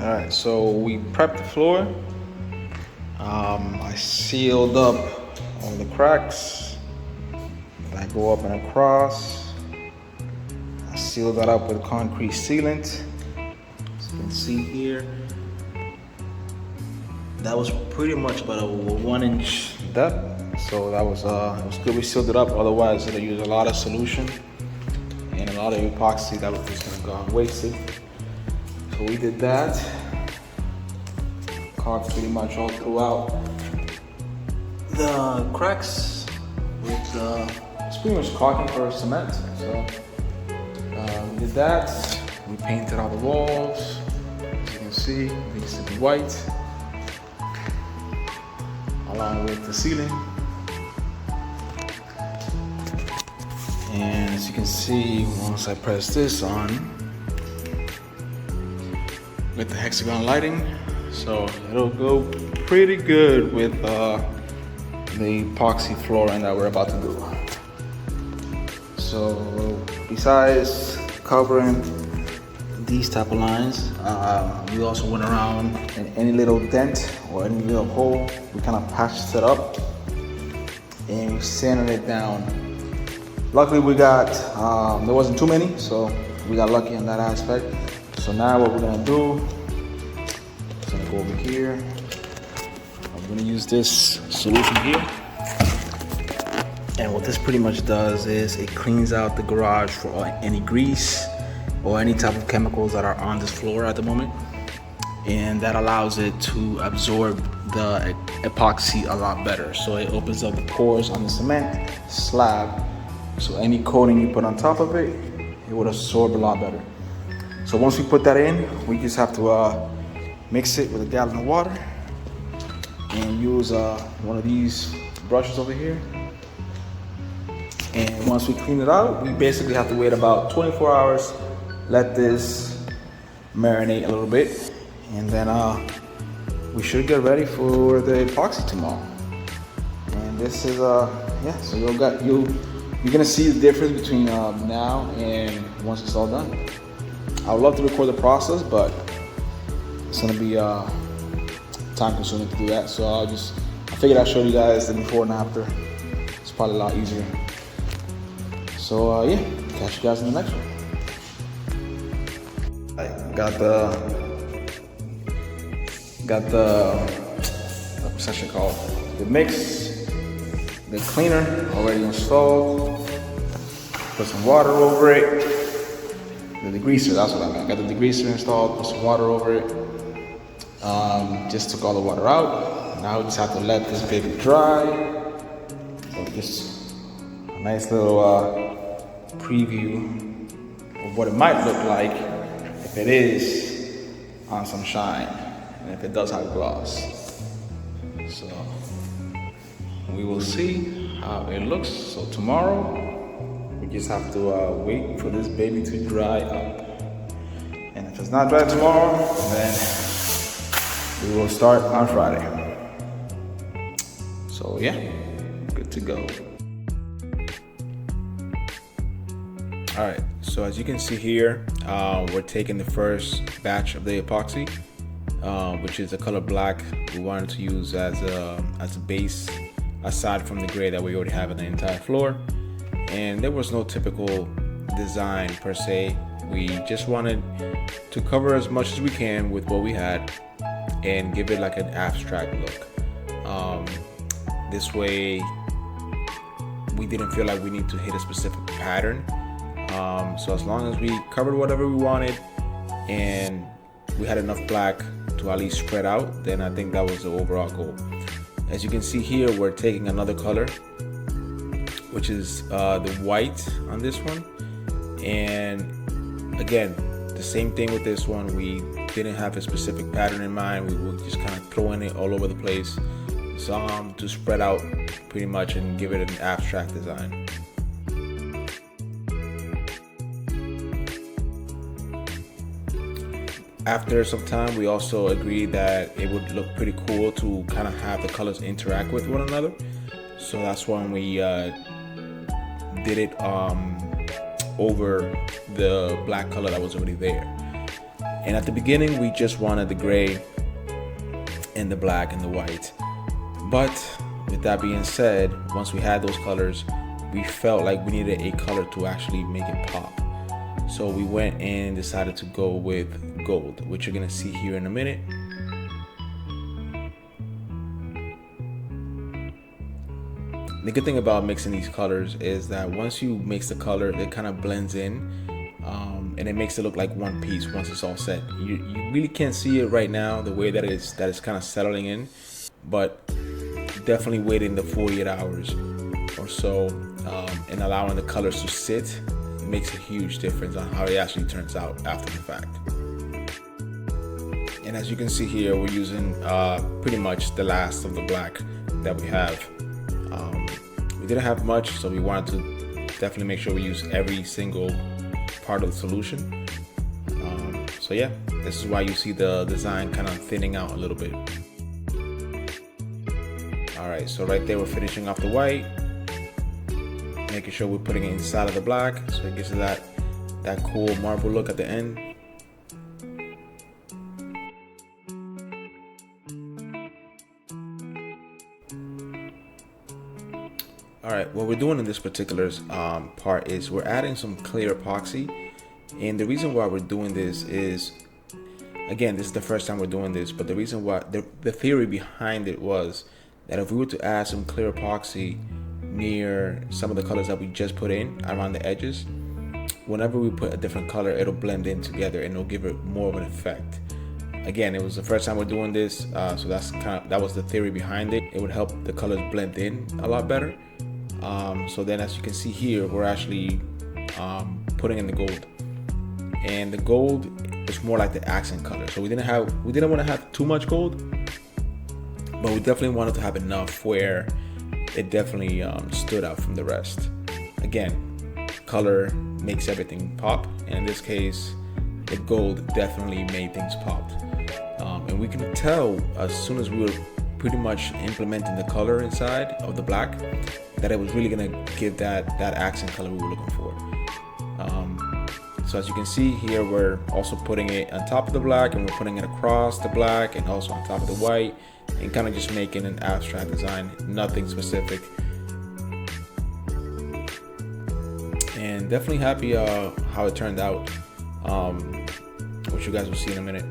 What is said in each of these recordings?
All right, so we prepped the floor. I sealed up all the cracks that go up and across. I sealed that up with concrete sealant. As you can see here, that was pretty much about a 1-inch depth. So that was it was good we sealed it up. Otherwise, it'll use a lot of solution and a lot of epoxy that was just gonna go wasted. So we did that. Caulked pretty much all throughout the cracks with it's pretty much caulking for cement. So we did that. We painted all the walls. As you can see, it needs to be white, along with the ceiling. And as you can see, once I press this on with the hexagon lighting, so it'll go pretty good with the epoxy flooring that we're about to do. So besides covering these type of lines, we also went around in any little dent or any little hole. We kind of patched it up and we sanded it down. Luckily we got, there wasn't too many, so we got lucky in that aspect. So now what we're gonna do, I'm gonna go over here. I'm gonna use this solution here. And what this pretty much does is it cleans out the garage for any grease or any type of chemicals that are on this floor at the moment. And that allows it to absorb the epoxy a lot better. So it opens up the pores on the cement slab. So any coating you put on top of it, it would absorb a lot better. So once we put that in, we just have to mix it with a gallon of water and use one of these brushes over here. And once we clean it out, we basically have to wait about 24 hours, let this marinate a little bit, and then we should get ready for the epoxy tomorrow. And this is yeah, so you're gonna see the difference between now and once it's all done. I would love to record the process, but it's gonna be time consuming to do that. So I figured I'd show you guys the before and after. It's probably a lot easier. So yeah, catch you guys in the next one. I got the what's that shit called? The mix, the cleaner already installed. Put some water over it. The degreaser, that's what I meant. I got the degreaser installed, put some water over it. Just took all the water out. Now we just have to let this baby dry. So just a nice little preview of what it might look like if it is on some shine and if it does have gloss. So we will see how it looks. So tomorrow we just have to wait for this baby to dry up. And if it's not dry tomorrow, then we will start on Friday. So yeah, good to go. All right, so as you can see here, we're taking the first batch of the epoxy, which is the color black. We wanted to use as a base, aside from the gray that we already have in the entire floor. And there was no typical design per se. We just wanted to cover as much as we can with what we had and give it like an abstract look. This way we didn't feel like we need to hit a specific pattern. So as long as we covered whatever we wanted and we had enough black to at least spread out, then I think that was the overall goal. As you can see here, we're taking another color, which is the white on this one. And again, the same thing with this one. We didn't have a specific pattern in mind. We were just kind of throwing it all over the place, to spread out pretty much and give it an abstract design. After some time, we also agreed that it would look pretty cool to kind of have the colors interact with one another. So that's when we did it over the black color that was already there. And at the beginning, we just wanted the gray and the black and the white. But with that being said, once we had those colors, we felt like we needed a color to actually make it pop. So we went and decided to go with gold, which you're gonna see here in a minute. The good thing about mixing these colors is that once you mix the color, it kind of blends in, and it makes it look like one piece once it's all set. You really can't see it right now the way that it's kind of settling in, but definitely waiting the 48 hours or so and allowing the colors to sit makes a huge difference on how it actually turns out after the fact. And as you can see here, we're using pretty much the last of the black that we have. We didn't have much, so we wanted to definitely make sure we use every single part of the solution. So yeah, this is why you see the design kind of thinning out a little bit. All right, so right there we're finishing off the white, making sure we're putting it inside of the black so it gives it that cool marble look at the end. All right, what we're doing in this particular part is we're adding some clear epoxy. And the reason why we're doing this is, again, this is the first time we're doing this, but the reason why, the theory behind it was that if we were to add some clear epoxy near some of the colors that we just put in around the edges, whenever we put a different color, it'll blend in together and it'll give it more of an effect. Again, it was the first time we're doing this, so that was the theory behind it. It would help the colors blend in a lot better. So then, as you can see here, we're actually putting in the gold, and the gold is more like the accent color. So we didn't want to have too much gold, but we definitely wanted to have enough where it definitely stood out from the rest. Again, color makes everything pop, and in this case, the gold definitely made things pop. And we can tell as soon as we were pretty much implementing the color inside of the black that it was really gonna give that accent color we were looking for. So as you can see here, we're also putting it on top of the black, and we're putting it across the black and also on top of the white, and kind of just making an abstract design, nothing specific. And definitely happy how it turned out, which you guys will see in a minute.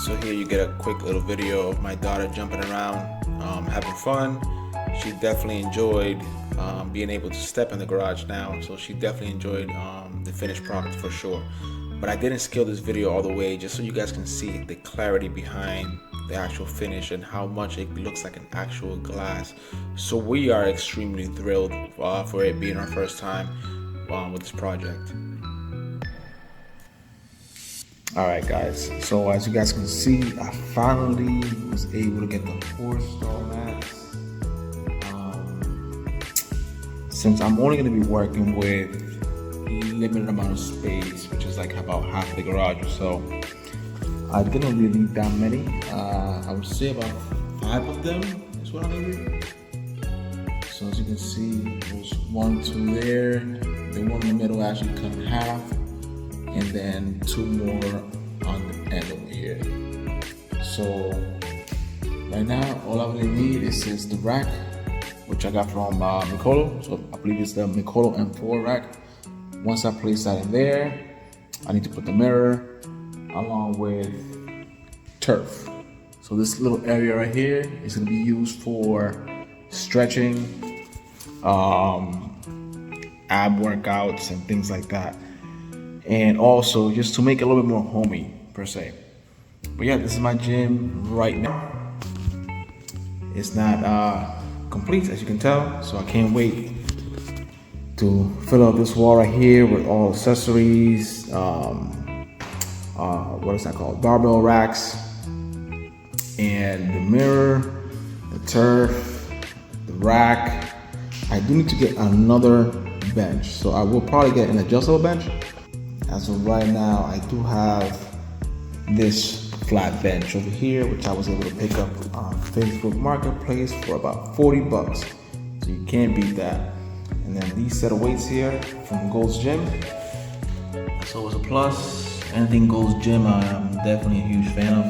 So here you get a quick little video of my daughter jumping around, having fun. She definitely enjoyed being able to step in the garage now, so she definitely enjoyed the finished product for sure. But I didn't scale this video all the way just so you guys can see the clarity behind the actual finish and how much it looks like an actual glass. So we are extremely thrilled for it being our first time with this project. Alright guys, so as you guys can see, I finally was able to get the 4-star mats. Since I'm only going to be working with a limited amount of space, which is like about half of the garage or so, I didn't really need that many. I would say about 5 of them is what I needed. So as you can see, there's 1, 2 there, the one in the middle actually cut in half, and then 2 more on the end over here. So right now, all I really need is the rack, which I got from Mikolo. So I believe it's the Mikolo M4 rack. Once I place that in there, I need to put the mirror along with turf. So this little area right here is going to be used for stretching, ab workouts and things like that. And also just to make it a little bit more homey per se. But yeah, this is my gym right now. It's not complete, as you can tell. So I can't wait to fill out this wall right here with all accessories. What is that called? Barbell racks, and the mirror, the turf, the rack. I do need to get another bench, so I will probably get an adjustable bench. As of right now, I do have this flat bench over here, which I was able to pick up on Facebook Marketplace for about 40 bucks. So you can't beat that. And then these set of weights here from Gold's Gym. That's always a plus. Anything Gold's Gym, I'm definitely a huge fan of.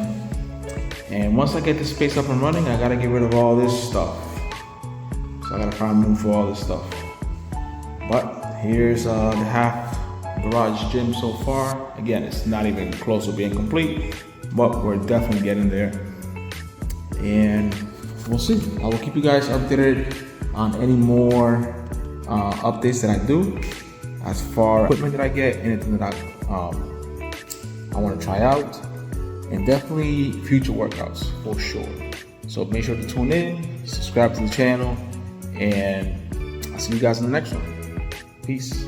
And once I get this space up and running, I gotta get rid of all this stuff. So I gotta find room for all this stuff. But here's the half garage gym so far. Again, it's not even close to being complete, but we're definitely getting there. And we'll see. I will keep you guys updated on any more updates that I do, as far as equipment that I get, anything that I want to try out, and definitely future workouts for sure. So make sure to tune in, subscribe to the channel, and I'll see you guys in the next one. Peace.